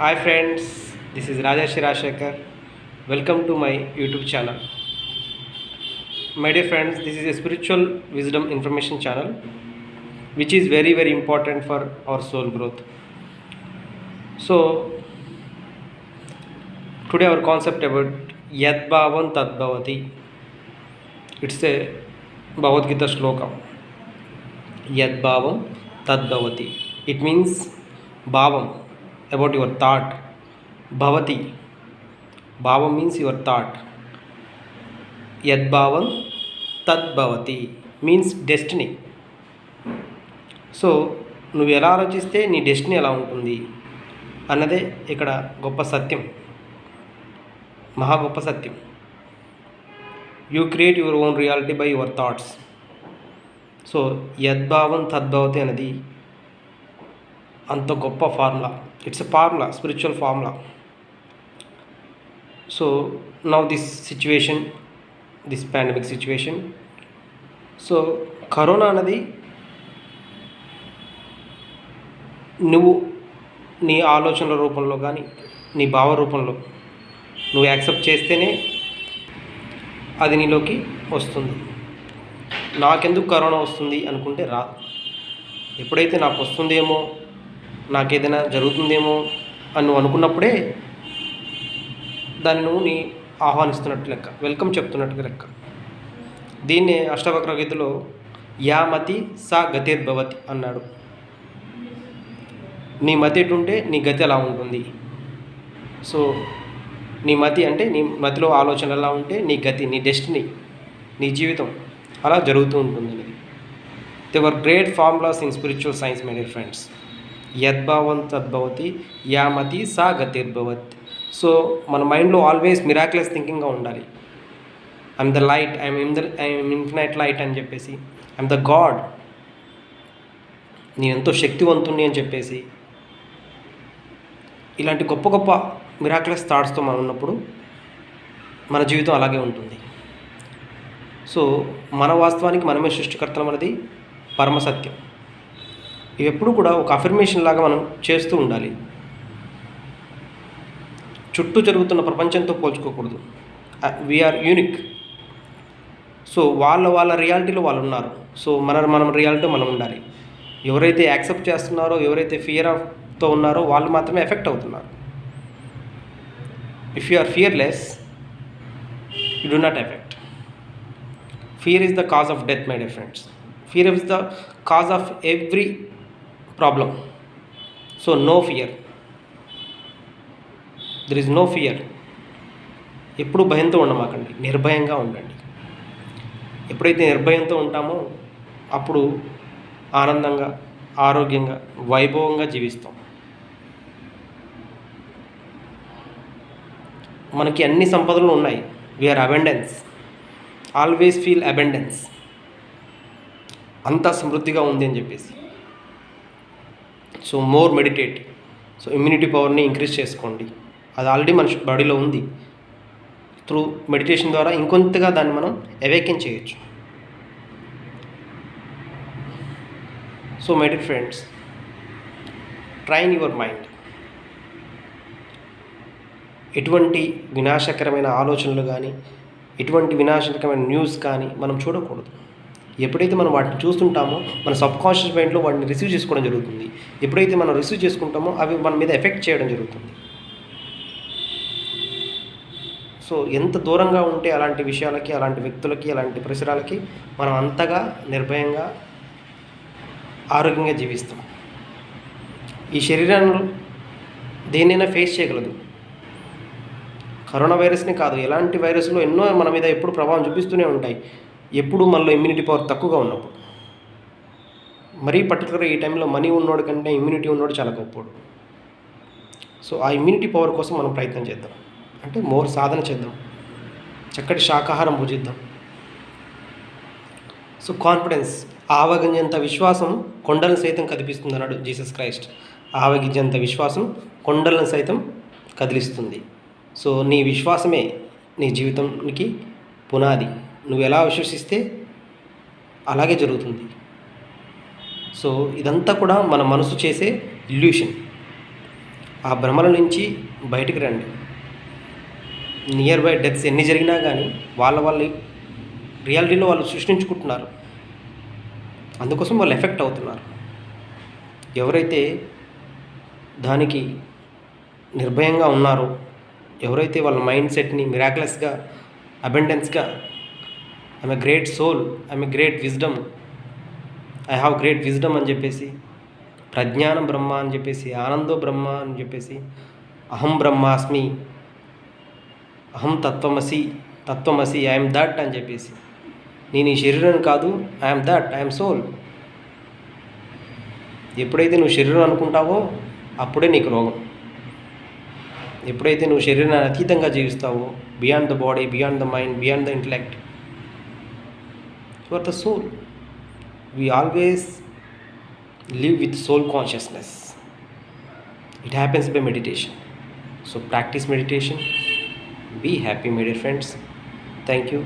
Hi friends, this is Rajesh Rashekar. Welcome to my YouTube channel. My dear friends, this is a spiritual wisdom information channel which is very important for our soul growth. So today our concept about Yad Bhavam Tad Bhavati. It's a Bhagavad Gita shloka. Yad Bhavam Tad Bhavati. It means Bhavam, about your thought. Bhavati. Bhavam means your thought. యద్భావం తద్భవతి means destiny. So నువ్వు ఎలా ఆలోచిస్తే నీ destiny ఎలా ఉంటుంది అన్నదే ఇక్కడ గొప్ప సత్యం, మహా గొప్ప సత్యం. You create your own reality by your thoughts. So యద్భావం తద్భవతి అనేది అంత గొప్ప formula. It's a formula, spiritual formula. So now this situation, this pandemic situation, so corona అన్నది నువ్వు నీ ఆలోచనల రూపంలో కానీ నీ భావ రూపంలో నువ్వు యాక్సెప్ట్ చేస్తేనే అది నీలోకి వస్తుంది. నాకెందుకు కరోనా వస్తుంది అనుకుంటే రాదు. ఎప్పుడైతే నాకు వస్తుందేమో, నాకేదైనా జరుగుతుందేమో అని నువ్వు అనుకున్నప్పుడే దాన్ని నువ్వు ఆహ్వానిస్తున్నట్టు లెక్క, వెల్కమ్ చెప్తున్నట్టుగా లెక్క. దీన్నే అష్టవక్ర గీతలో యా మతి సా గతిర్భవతి అన్నాడు. నీ మతి ఎటుంటే నీ గతి అలా ఉంటుంది. సో నీ మతి అంటే నీ మతిలో ఆలోచన ఎలా ఉంటే నీ గతి, నీ డెస్టినీ, నీ జీవితం అలా జరుగుతూ ఉంటుంది అనేది. They are great formulas in spiritual science my dear friends. యద్భావం తద్భవతి, యా మతి సా గతిర్భవతి. సో మన మైండ్లో ఆల్వేస్ మిరాక్యులస్ థింకింగ్గా ఉండాలి. I'm the light, I'm infinite light అని చెప్పేసి, ఐఎమ్ ద గాడ్, నేను ఎంతో శక్తివంతుణ్ణి అని చెప్పేసి, ఇలాంటి గొప్ప గొప్ప మిరాక్యులస్ థాట్స్తో మనం ఉన్నప్పుడు మన జీవితం అలాగే ఉంటుంది. సో మన వాస్తవానికి మనమే సృష్టికర్తలం అనేది పరమసత్యం. ఇవి ఎప్పుడు కూడా ఒక అఫర్మేషన్ లాగా మనం చేస్తూ ఉండాలి. చుట్టూ జరుగుతున్న ప్రపంచంతో పోల్చుకోకూడదు. We are unique. సో వాళ్ళ రియాలిటీలో వాళ్ళు ఉన్నారు. సో మనం రియాలిటీలో మనం ఉండాలి. ఎవరైతే యాక్సెప్ట్ చేస్తున్నారో, ఎవరైతే ఫియర్తో ఉన్నారో వాళ్ళు మాత్రమే ఎఫెక్ట్ అవుతున్నారు. If you are fearless, you do not affect. Fear is the cause of death my dear friends. Fear is the cause of every problem. So no fear, there is no fear. ఎప్పుడు భయంతో ఉండమాకండి, నిర్భయంగా ఉండండి. ఎప్పుడైతే నిర్భయంతో ఉంటామో అప్పుడు ఆనందంగా, ఆరోగ్యంగా, వైభవంగా జీవిస్తాం. మనకి అన్ని సంపదలు ఉన్నాయి. We're abundance, always feel abundance. అంతా సమృద్ధిగా ఉంది అని చెప్పేసి. So more meditate. So immunity పవర్ని ఇంక్రీజ్ చేసుకోండి. అది ఆల్రెడీ మన బాడీలో ఉంది. త్రూ మెడిటేషన్ ద్వారా ఇంకొంతగా దాన్ని మనం అవేకెన్ చేయొచ్చు. So my dear friends, train your mind. ఎటువంటి వినాశకరమైన ఆలోచనలు కానీ, ఎటువంటి వినాశకరమైన న్యూస్ కానీ మనం చూడకూడదు. ఎప్పుడైతే మనం వాటిని చూస్తుంటామో మన సబ్కాన్షియస్ మైండ్లో వాటిని రిసీవ్ చేసుకోవడం జరుగుతుంది. ఎప్పుడైతే మనం రిసీవ్ చేసుకుంటామో అవి మన మీద ఎఫెక్ట్ చేయడం జరుగుతుంది. సో ఎంత దూరంగా ఉంటే అలాంటి విషయాలకి, అలాంటి వ్యక్తులకి, అలాంటి పరిసరాలకి మనం అంతగా నిర్భయంగా, ఆరోగ్యంగా జీవిస్తాం. ఈ శరీరంలో దేన్నైనా ఫేస్ చేయగలదు. కరోనా వైరస్ని కాదు, ఎలాంటి వైరస్లు ఎన్నో మన మీద ఎప్పుడు ప్రభావం చూపిస్తూనే ఉంటాయి. ఎప్పుడు మనలో ఇమ్యూనిటీ పవర్ తక్కువగా ఉన్నప్పుడు. మరీ పర్టికులర్గా ఈ టైంలో మనీ ఉన్నోడు కంటే ఇమ్యూనిటీ ఉన్నోడు చాలా గొప్పోడు. సో ఆ ఇమ్యూనిటీ పవర్ కోసం మనం ప్రయత్నం చేద్దాం. అంటే మోర్ సాధన చేద్దాం, చక్కటి శాకాహారం భుజిద్దాం. సో కాన్ఫిడెన్స్, ఆవగింజంత విశ్వాసం కొండలను సైతం కదిపిస్తుంది అన్నాడు జీసస్ క్రైస్ట్. ఆవగింజంత విశ్వాసం కొండలను సైతం కదిలిస్తుంది. సో నీ విశ్వాసమే నీ జీవితానికి పునాది. నువ్వు ఎలా విశ్వసిస్తే అలాగే జరుగుతుంది. సో ఇదంతా కూడా మన మనసు చేసే ఇల్యూషన్. ఆ భ్రమల నుంచి బయటికి రండి. నియర్ బై డెత్స్ ఎన్ని జరిగినా కానీ వాళ్ళ రియాలిటీలో వాళ్ళు సృష్టించుకుంటున్నారు, అందుకోసం వాళ్ళు ఎఫెక్ట్ అవుతున్నారు. ఎవరైతే దానికి నిర్భయంగా ఉన్నారో, ఎవరైతే వాళ్ళ మైండ్ సెట్ని మిరాక్యులస్గా, అబెండెన్స్గా, I'm a great soul, I'm a great wisdom, I have great wisdom అని చెప్పేసి, ప్రజ్ఞానం బ్రహ్మ అని చెప్పేసి, ఆనందో బ్రహ్మ అని చెప్పేసి, అహం బ్రహ్మాస్మి, అహం తత్వమసి, ఐఎమ్ దట్ అని చెప్పేసి, నేను ఈ శరీరం కాదు, ఐఎమ్ దట్, ఐఎమ్ సోల్. ఎప్పుడైతే నువ్వు శరీరం అనుకుంటావో అప్పుడే నీకు రోగం. ఎప్పుడైతే నువ్వు శరీరాన్ని అతీతంగా జీవిస్తావో, beyond the body, beyond the mind, beyond the intellect, you are the soul. We always live with soul consciousness. It happens by meditation. So practice meditation. Be happy, my dear friends. Thank you.